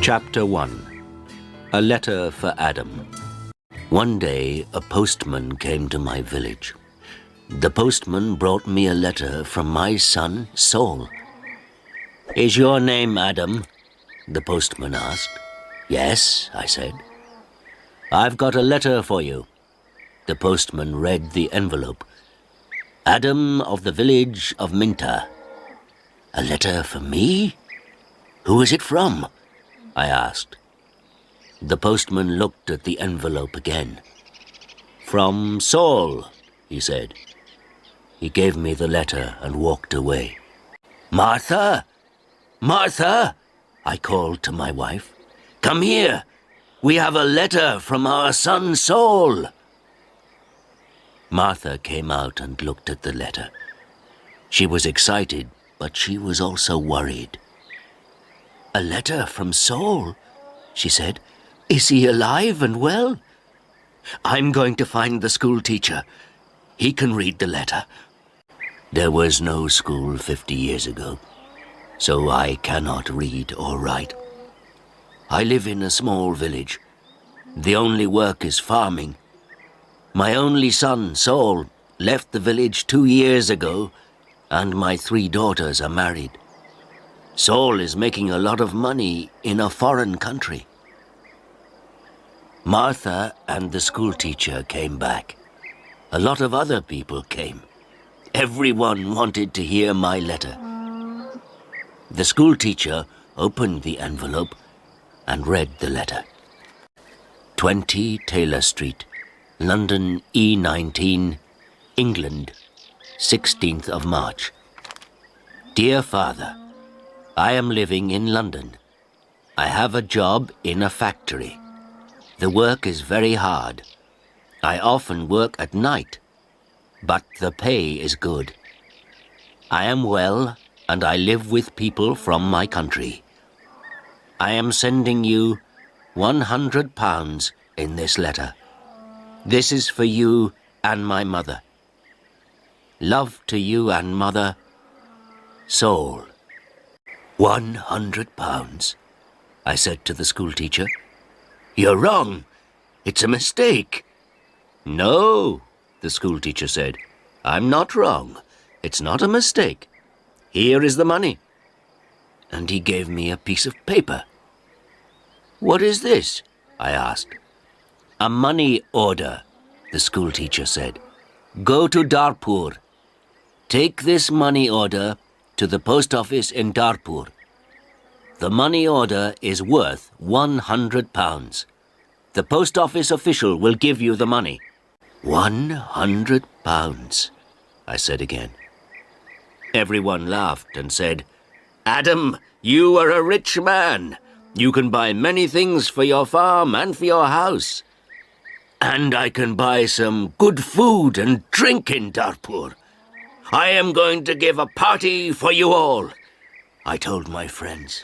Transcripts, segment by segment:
Chapter 1. A Letter for Adam. One day, a postman came to my village. The postman brought me a letter from my son, Saul. "Is your name Adam?" the postman asked. "Yes," I said. "I've got a letter for you." The postman read the envelope. "Adam of the village of Minta." "A letter for me? Who is it from?" I asked. The postman looked at the envelope again. "From Saul," he said. He gave me the letter and walked away. "Martha! Martha!" I called to my wife. "Come here! We have a letter from our son Saul." Martha came out and looked at the letter. She was excited, but she was also worried. "A letter from Saul?" she said. "Is he alive and well?" "I'm going to find the school teacher. He can read the letter." There was no school 50 years ago, so I cannot read or write. I live in a small village. The only work is farming. My only son, Saul, left the village 2 years ago, and my 3 daughters are married. Saul is making a lot of money in a foreign country. Martha and the school teacher came back. A lot of other people came. Everyone wanted to hear my letter. The school teacher opened the envelope and read the letter. 20 Taylor Street, London E19, England, 16th of March. Dear Father, I am living in London. I have a job in a factory. The work is very hard. I often work at night, but the pay is good. I am well, and I live with people from my country. I am sending you £100 in this letter. This is for you and my mother. Love to you and mother, Saul. £100, I said to the school teacher. "You're wrong. It's a mistake." "No," the school teacher said. "I'm not wrong. It's not a mistake. Here is the money." And he gave me a piece of paper. "What is this?" I asked. "A money order," the school teacher said. "Go to Darpour. Take this money order to the post office in Darpour. The money order is worth £100. The post office official will give you the money." £100, I said again. Everyone laughed and said, "Adam, you are a rich man. You can buy many things for your farm and for your house. And I can buy some good food and drink in Darpour. I am going to give a party for you all," I told my friends.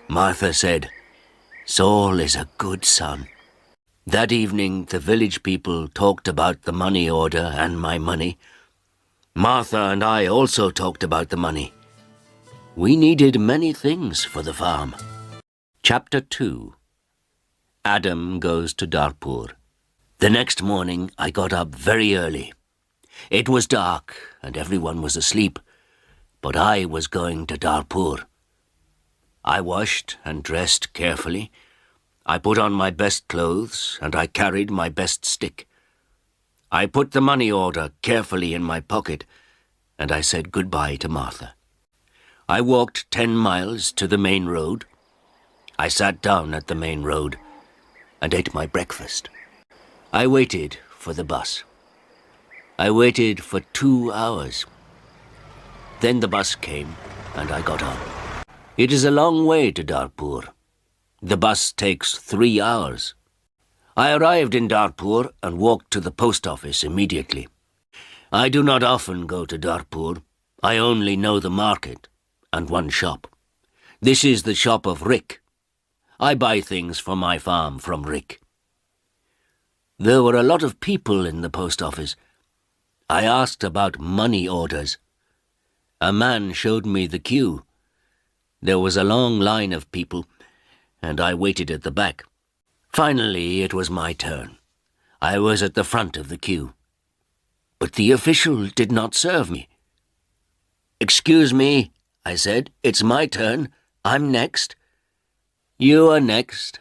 Martha said, "Saul is a good son." That evening, the village people talked about the money order and my money. Martha and I also talked about the money. We needed many things for the farm. Chapter 2. Adam goes to Darpour. The next morning, I got up very early. It was dark and everyone was asleep, but I was going to Darpour. I washed and dressed carefully. I put on my best clothes and I carried my best stick. I put the money order carefully in my pocket and I said goodbye to Martha. I walked 10 miles to the main road. I sat down at the main road and ate my breakfast. I waited for the bus. I waited for 2 hours. Then the bus came and I got on. It is a long way to Darpour. The bus takes 3 hours. I arrived in Darpour and walked to the post office immediately. I do not often go to Darpour. I only know the market and one shop. This is the shop of Rick. I buy things for my farm from Rick. There were a lot of people in the post office. I asked about money orders. A man showed me the queue. There was a long line of people. and I waited at the back. Finally, it was my turn. I was at the front of the queue. But the official did not serve me. "Excuse me," I said. "It's my turn. I'm next." "You are next.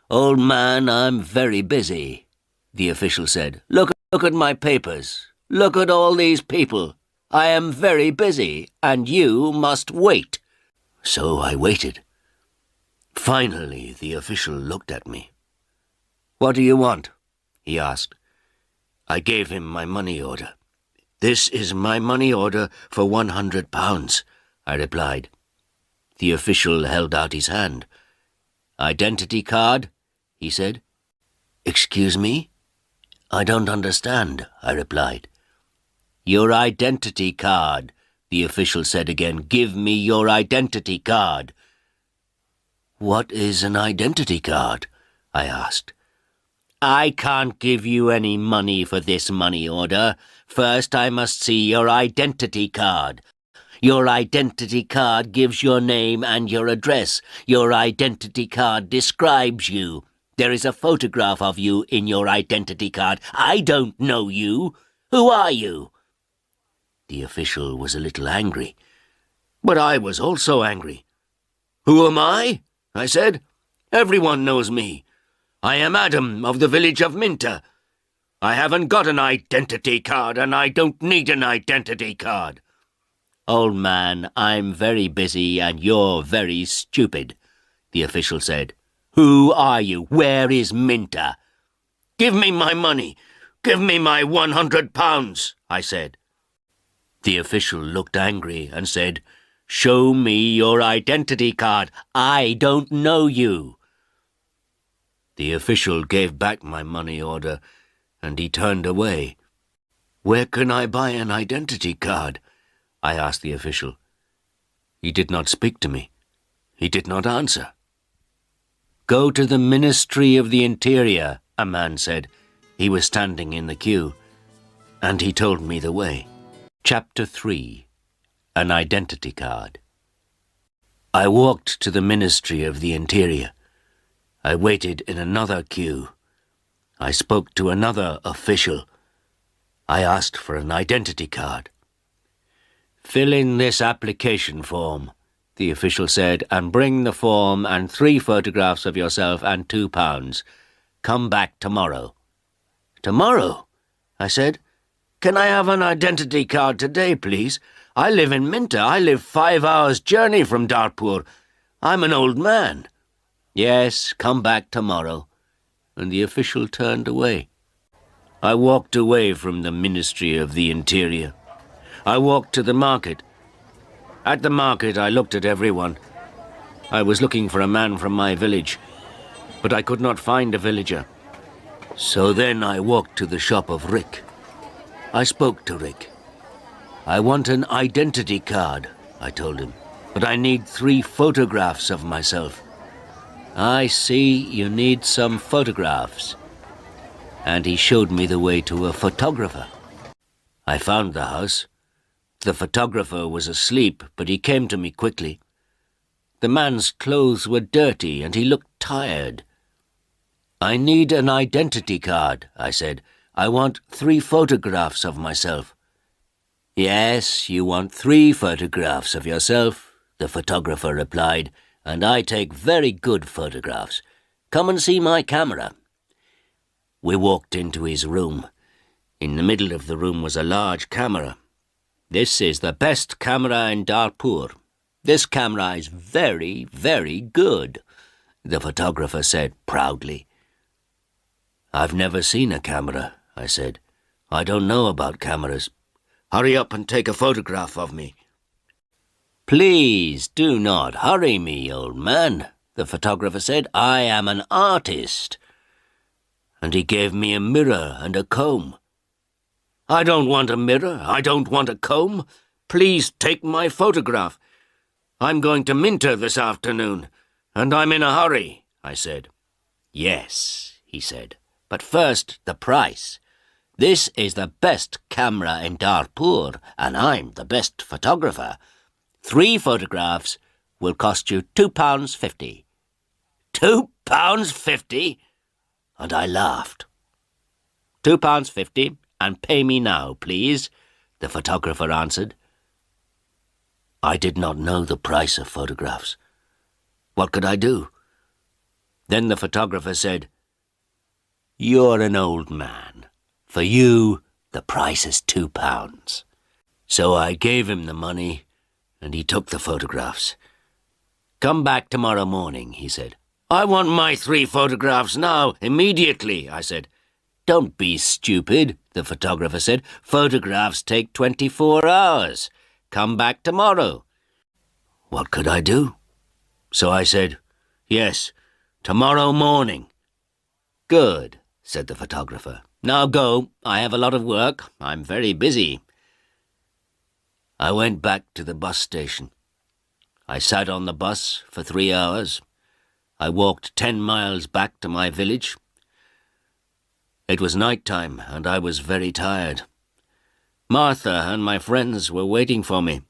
Old man, I'm very busy," the official said. Look at my papers. Look at all these people. I am very busy, and you must wait." So I waited. Finally, the official looked at me. "What do you want?" he asked. I gave him my money order. "This is my money order for £100, I replied. The official held out his hand. "Identity card?" he said. "Excuse me? I don't understand," I replied. "Your identity card," the official said again. "Give me your identity card." "What is an identity card?" I asked. "I can't give you any money for this money order. First, I must see your identity card. Your identity card gives your name and your address. Your identity card describes you. There is a photograph of you in your identity card. I don't know you. Who are you?" The official was a little angry, but I was also angry. "Who am I?" I said. "Everyone knows me. I am Adam of the village of Minter. I haven't got an identity card, and I don't need an identity card." "Old man, I'm very busy and you're very stupid," the official said. "Who are you? Where is Minter?" "Give me my money. Give me my £100, I said. The official looked angry and said, "Show me your identity card. I don't know you." The official gave back my money order, and he turned away. "Where can I buy an identity card?" I asked the official. He did not speak to me. He did not answer. "Go to the Ministry of the Interior," a man said. He was standing in the queue, and he told me the way. Chapter 3. An Identity Card. I walked to the Ministry of the Interior. I waited in another queue. I spoke to another official. I asked for an identity card. "Fill in this application form," the official said, "and bring the form and 3 photographs of yourself and £2. Come back tomorrow." "Tomorrow?" I said. "Can I have an identity card today, please? I live in Minter. I live 5 hours' journey from Darpour. I'm an old man." "Yes, come back tomorrow." And the official turned away. I walked away from the Ministry of the Interior. I walked to the market. At the market, I looked at everyone. I was looking for a man from my village, but I could not find a villager. So then I walked to the shop of Rick. I spoke to Rick. "I want an identity card," I told him, "but I need 3 photographs of myself." "I see you need some photographs." And he showed me the way to a photographer. I found the house. The photographer was asleep, but he came to me quickly. The man's clothes were dirty, and he looked tired. "I need an identity card," I said. "I want 3 photographs of myself." "Yes, you want 3 photographs of yourself," the photographer replied, "and I take very good photographs. Come and see my camera." We walked into his room. In the middle of the room was a large camera. "This is the best camera in Darpour. This camera is very, very good," the photographer said proudly. "I've never seen a camera," I said. "I don't know about cameras. Hurry up and take a photograph of me." "Please do not hurry me, old man," the photographer said. "I am an artist." And he gave me a mirror and a comb. "I don't want a mirror. I don't want a comb. Please take my photograph. I'm going to Minter this afternoon, and I'm in a hurry," I said. "Yes," he said, "but first the price. This is the best camera in Darpour, and I'm the best photographer. 3 photographs will cost you £2.50. £2.50? And I laughed. £2.50, and pay me now, please, the photographer answered. I did not know the price of photographs. What could I do? Then the photographer said, "You're an old man. For you, the price is £2. So I gave him the money, and he took the photographs. Come back tomorrow morning, he said. I want my 3 photographs now, immediately, I said. Don't be stupid, the photographer said. Photographs take 24 hours. Come back tomorrow. What could I do? So I said, yes, tomorrow morning. Good, said the photographer. Now go, I have a lot of work. I'm very busy. I went back to the bus station. I sat on the bus for 3 hours. I walked 10 miles back to my village. It was night time, and I was very tired. Martha and my friends were waiting for me.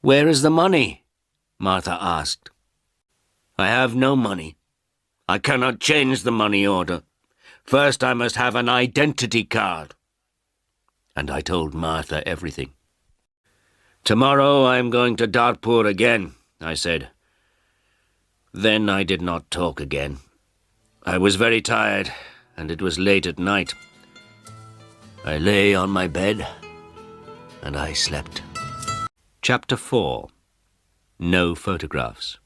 Where is the money? Martha asked. I have no money. I cannot change the money order. First I must have an identity card. And I told Martha everything. Tomorrow I am going to Darpour again, I said. Then I did not talk again. I was very tired, and it was late at night. I lay on my bed, and I slept. Chapter 4. No Photographs.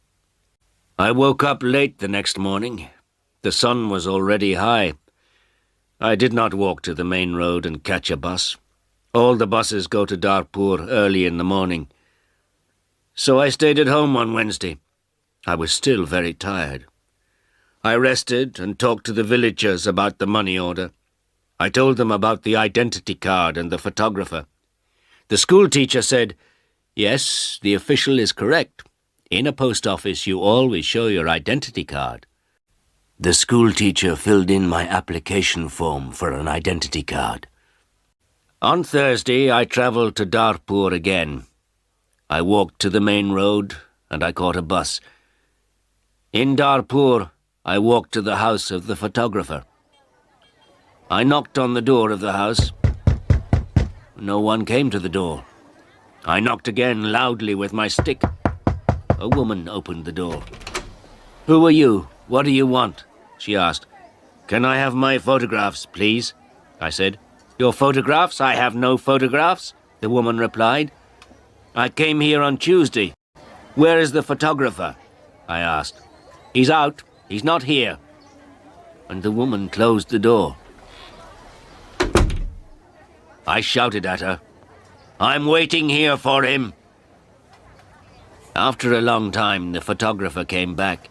I woke up late the next morning. The sun was already high. I did not walk to the main road and catch a bus. All the buses go to Darpour early in the morning. So I stayed at home on Wednesday. I was still very tired. I rested and talked to the villagers about the money order. I told them about the identity card and the photographer. The school teacher said, yes, the official is correct. In a post office, you always show your identity card. The school teacher filled in my application form for an identity card. On Thursday, I travelled to Darpour again. I walked to the main road, and I caught a bus. In Darpour, I walked to the house of the photographer. I knocked on the door of the house. No one came to the door. I knocked again loudly with my stick. A woman opened the door. Who are you? What do you want? She asked. Can I have my photographs, please? I said. Your photographs? I have no photographs, the woman replied. I came here on Tuesday. Where is the photographer? I asked. He's out. He's not here. And the woman closed the door. I shouted at her. I'm waiting here for him. After a long time, the photographer came back.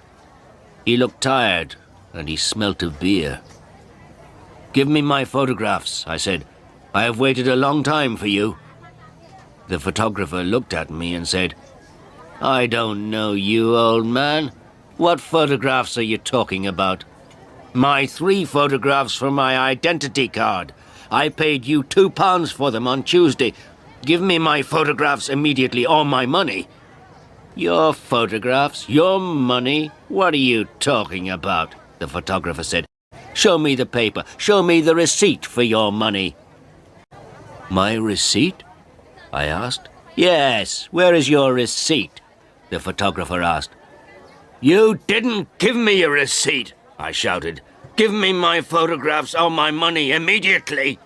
He looked tired, and he smelt of beer. Give me my photographs, I said. I have waited a long time for you. The photographer looked at me and said, I don't know you, old man. What photographs are you talking about? My 3 photographs for my identity card. I paid you £2 for them on Tuesday. Give me my photographs immediately or my money. Your photographs? Your money? What are you talking about? The photographer said. Show me the paper. Show me the receipt for your money. My receipt? I asked. Yes, where is your receipt? The photographer asked. You didn't give me a receipt, I shouted. Give me my photographs or my money immediately.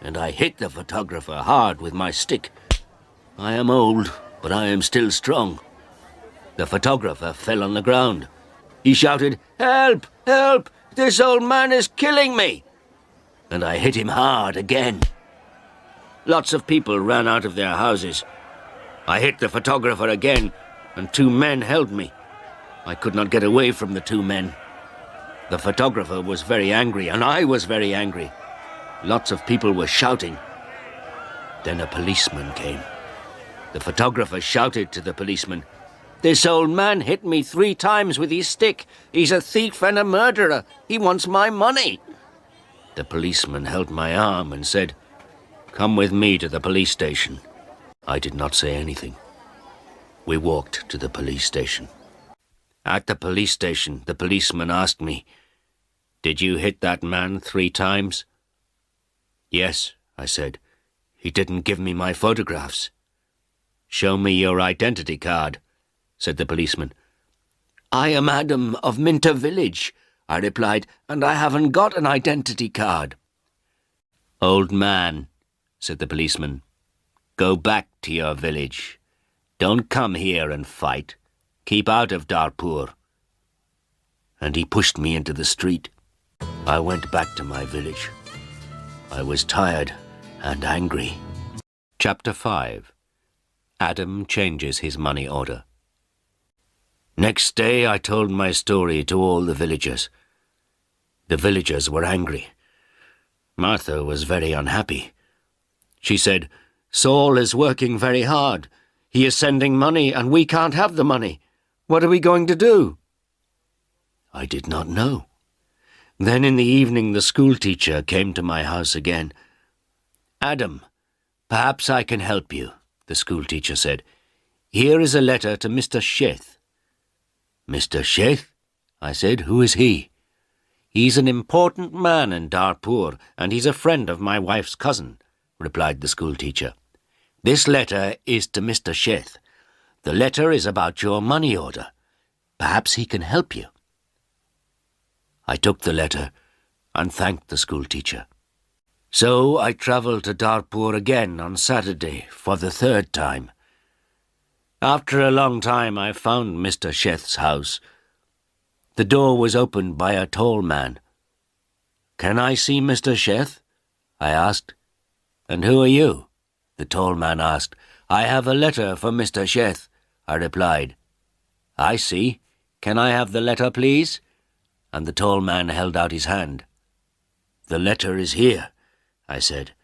And I hit the photographer hard with my stick. I am old, but I am still strong. The photographer fell on the ground. He shouted, Help! Help! This old man is killing me! And I hit him hard again. Lots of people ran out of their houses. I hit the photographer again, and 2 men held me. I could not get away from the 2 men. The photographer was very angry, and I was very angry. Lots of people were shouting. Then a policeman came. The photographer shouted to the policeman, This old man hit me 3 times with his stick. He's a thief and a murderer. He wants my money. The policeman held my arm and said, Come with me to the police station. I did not say anything. We walked to the police station. At the police station, the policeman asked me, "Did you hit that man 3 times?" "Yes," I said. "He didn't give me my photographs." "Show me your identity card," said the policeman. "I am Adam of Minter Village," I replied, "and I haven't got an identity card." "Old man," said the policeman, "go back to your village. Don't come here and fight. Keep out of Darpour." And he pushed me into the street. I went back to my village. I was tired and angry. Chapter 5. Adam changes his money order. Next day I told my story to all the villagers. The villagers were angry. Martha was very unhappy. She said, "Saul is working very hard. He is sending money and we can't have the money. What are we going to do?" I did not know. Then in the evening the schoolteacher came to my house again. "Adam, perhaps I can help you," the schoolteacher said. "Here is a letter to Mr. Sheth." "Mr. Sheth?" I said. "Who is he?" "He's an important man in Darpour, and he's a friend of my wife's cousin," replied the schoolteacher. "This letter is to Mr. Sheth. The letter is about your money order. Perhaps he can help you." I took the letter and thanked the schoolteacher. So I travelled to Darpour again on Saturday for the 3rd time. After a long time I found Mr. Sheth's house. The door was opened by a tall man. "Can I see Mr. Sheth?" I asked. "And who are you?" the tall man asked. "I have a letter for Mr. Sheth," I replied. "I see. Can I have the letter, please?" And the tall man held out his hand. "The letter is here," I said,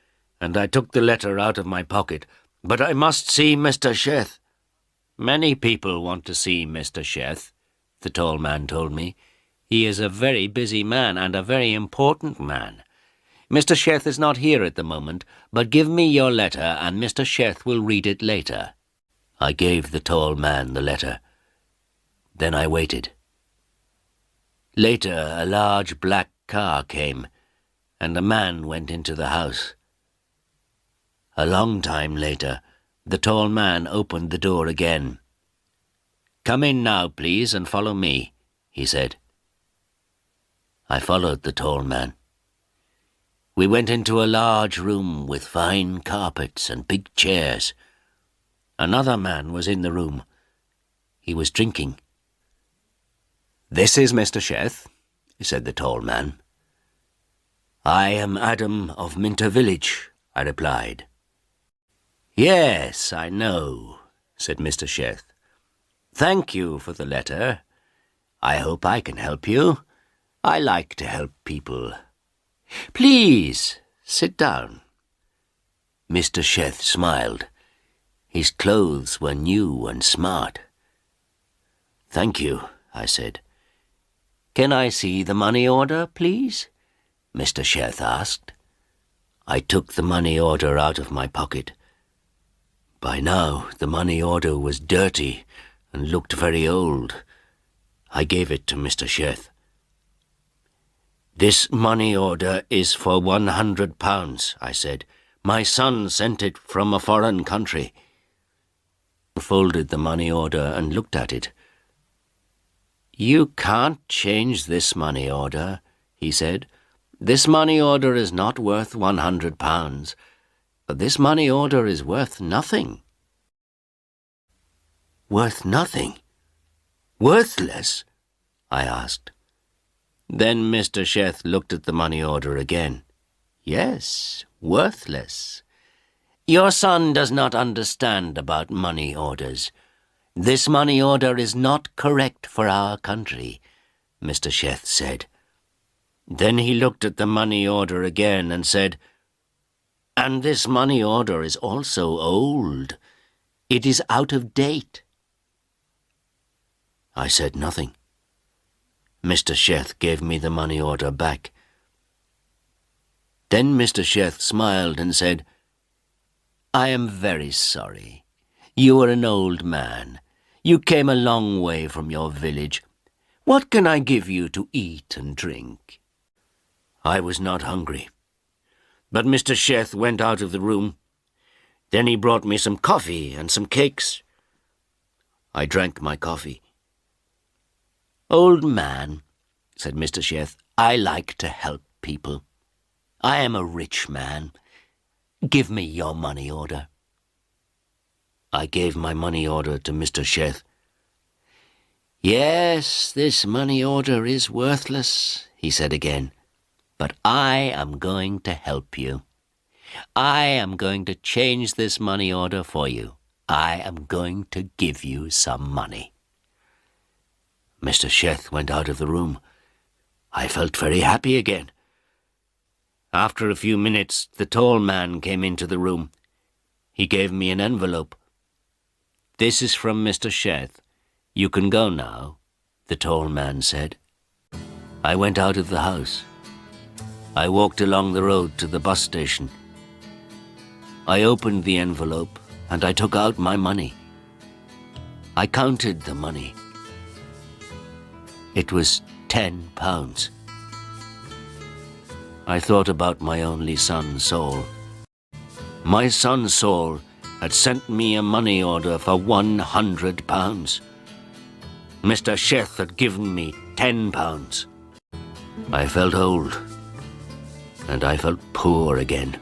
and I took the letter out of my pocket. "But I must see Mr. Sheth." "Many people want to see Mr. Sheth," the tall man told me. "He is a very busy man and a very important man. Mr. Sheth is not here at the moment, but give me your letter and Mr. Sheth will read it later." I gave the tall man the letter. Then I waited. Later, a large black car came, and a man went into the house. A long time later, the tall man opened the door again. "Come in now, please, and follow me," he said. I followed the tall man. We went into a large room with fine carpets and big chairs. Another man was in the room. He was drinking. "This is Mr. Sheth," said the tall man. "I am Adam of Minter Village," I replied. "Yes, I know," said Mr. Sheth. "Thank you for the letter. I hope I can help you. I like to help people. Please, sit down." Mr. Sheth smiled. His clothes were new and smart. "Thank you," I said. "Can I see the money order, please?" Mr. Sheth asked. I took the money order out of my pocket. By now, the money order was dirty and looked very old. I gave it to Mr. Sheth. "This money order is for £100, I said. "My son sent it from a foreign country." He folded the money order and looked at it. "You can't change this money order," he said. "This money order is not worth £100. This money order is worth nothing." "Worth nothing? Worthless?" I asked. Then Mr. Sheth looked at the money order again. "Yes, worthless. Your son does not understand about money orders. This money order is not correct for our country," Mr. Sheth said. Then he looked at the money order again and said, "And this money order is also old. It is out of date." I said nothing. Mr. Sheth gave me the money order back. Then Mr. Sheth smiled and said, "I am very sorry. You are an old man. You came a long way from your village, What can I give you to eat and drink?" I was not hungry, but Mr. Sheth went out of the room. Then he brought me some coffee and some cakes. I drank my coffee. "Old man," said Mr. Sheth, "I like to help people. I am a rich man. Give me your money order." I gave my money order to Mr. Sheth. "Yes, this money order is worthless," he said again, "but I am going to help you. I am going to change this money order for you. I am going to give you some money." Mr. Sheth went out of the room. I felt very happy again. After a few minutes, the tall man came into the room. He gave me an envelope. "This is from Mr. Sheth. You can go now," the tall man said. I went out of the house. I walked along the road to the bus station. I opened the envelope and I took out my money. I counted the money. It was £10. I thought about my only son, Saul. My son, Saul, had sent me a money order for £100. Mr. Sheth had given me £10. I felt old, and I felt poor again.